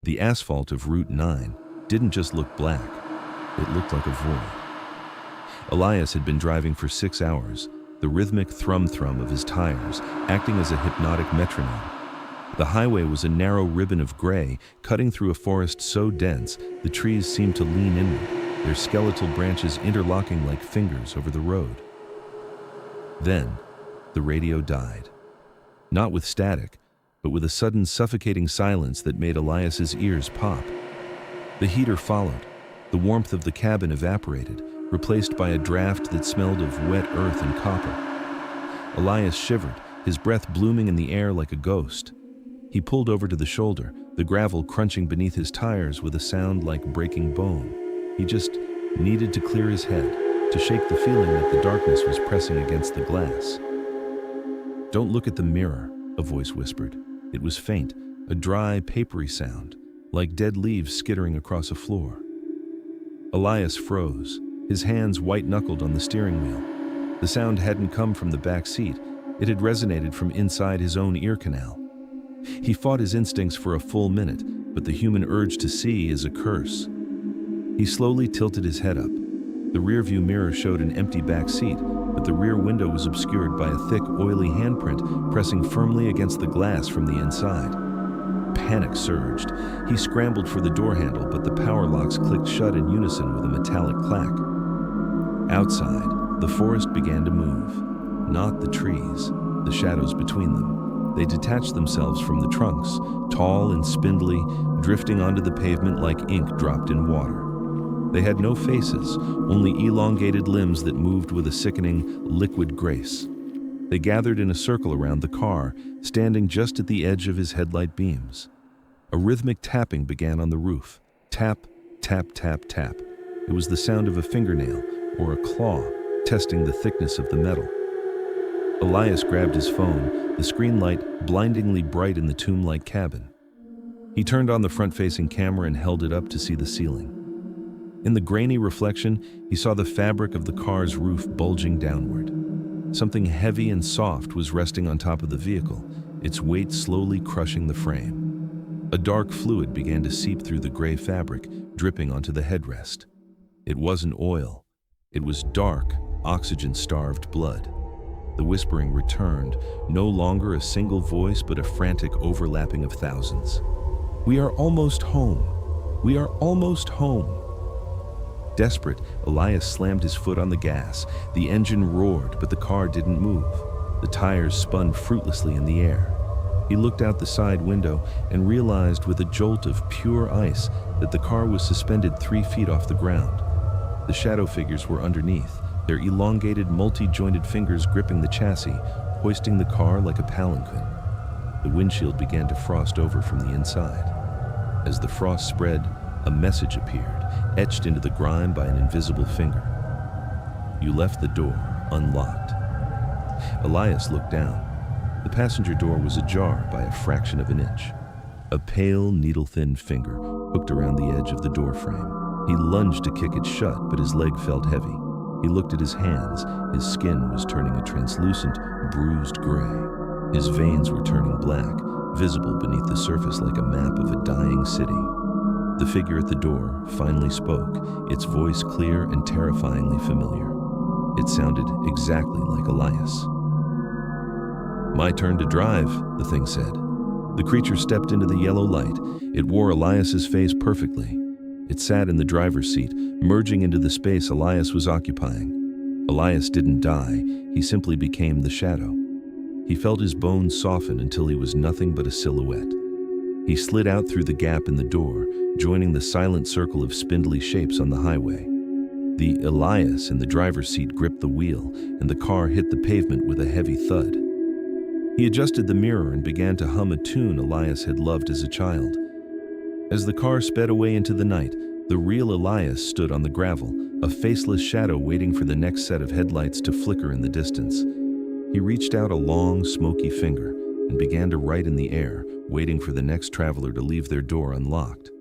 The asphalt of Route 9 didn't just look black, it looked like a void. Elias had been driving for 6 hours, the rhythmic thrum-thrum of his tires acting as a hypnotic metronome. The highway was a narrow ribbon of gray, cutting through a forest so dense the trees seemed to lean inward, their skeletal branches interlocking like fingers over the road. Then, the radio died. Not with static, but with a sudden suffocating silence that made Elias's ears pop. The heater followed. The warmth of the cabin evaporated, replaced by a draft that smelled of wet earth and copper. Elias shivered, his breath blooming in the air like a ghost. He pulled over to the shoulder, the gravel crunching beneath his tires with a sound like breaking bone. He just needed to clear his head, to shake the feeling that the darkness was pressing against the glass. "Don't look at the mirror," a voice whispered. It was faint, a dry, papery sound, like dead leaves skittering across a floor. Elias froze, his hands white-knuckled on the steering wheel. The sound hadn't come from the back seat, it had resonated from inside his own ear canal. He fought his instincts for a full minute, but the human urge to see is a curse. He slowly tilted his head up. The rearview mirror showed an empty back seat, but the rear window was obscured by a thick, oily handprint pressing firmly against the glass from the inside. Panic surged. He scrambled for the door handle, but the power locks clicked shut in unison with a metallic clack. Outside, the forest began to move. Not the trees, the shadows between them. They detached themselves from the trunks, tall and spindly, drifting onto the pavement like ink dropped in water. They had no faces, only elongated limbs that moved with a sickening, liquid grace. They gathered in a circle around the car, standing just at the edge of his headlight beams. A rhythmic tapping began on the roof. Tap, tap, tap, tap. It was the sound of a fingernail or a claw testing the thickness of the metal. Elias grabbed his phone, the screen light blindingly bright in the tomb-like cabin. He turned on the front-facing camera and held it up to see the ceiling. In the grainy reflection, he saw the fabric of the car's roof bulging downward. Something heavy and soft was resting on top of the vehicle, its weight slowly crushing the frame. A dark fluid began to seep through the gray fabric, dripping onto the headrest. It wasn't oil. It was dark, oxygen-starved blood. The whispering returned, no longer a single voice but a frantic overlapping of thousands. "We are almost home. We are almost home." Desperate, Elias slammed his foot on the gas. The engine roared, but the car didn't move. The tires spun fruitlessly in the air. He looked out the side window and realized with a jolt of pure ice that the car was suspended 3 feet off the ground. The shadow figures were underneath, their elongated, multi-jointed fingers gripping the chassis, hoisting the car like a palanquin. The windshield began to frost over from the inside. As the frost spread, a message appeared, etched into the grime by an invisible finger. "You left the door unlocked." Elias looked down. The passenger door was ajar by a fraction of an inch. A pale, needle-thin finger hooked around the edge of the door frame. He lunged to kick it shut, but his leg felt heavy. He looked at his hands. His skin was turning a translucent, bruised gray. His veins were turning black, visible beneath the surface like a map of a dying city. The figure at the door finally spoke, its voice clear and terrifyingly familiar. It sounded exactly like Elias. "My turn to drive," the thing said. The creature stepped into the yellow light. It wore Elias's face perfectly. It sat in the driver's seat, merging into the space Elias was occupying. Elias didn't die, he simply became the shadow. He felt his bones soften until he was nothing but a silhouette. He slid out through the gap in the door, joining the silent circle of spindly shapes on the highway. The Elias in the driver's seat gripped the wheel, and the car hit the pavement with a heavy thud. He adjusted the mirror and began to hum a tune Elias had loved as a child. As the car sped away into the night, the real Elias stood on the gravel, a faceless shadow waiting for the next set of headlights to flicker in the distance. He reached out a long, smoky finger and began to write in the air, waiting for the next traveler to leave their door unlocked.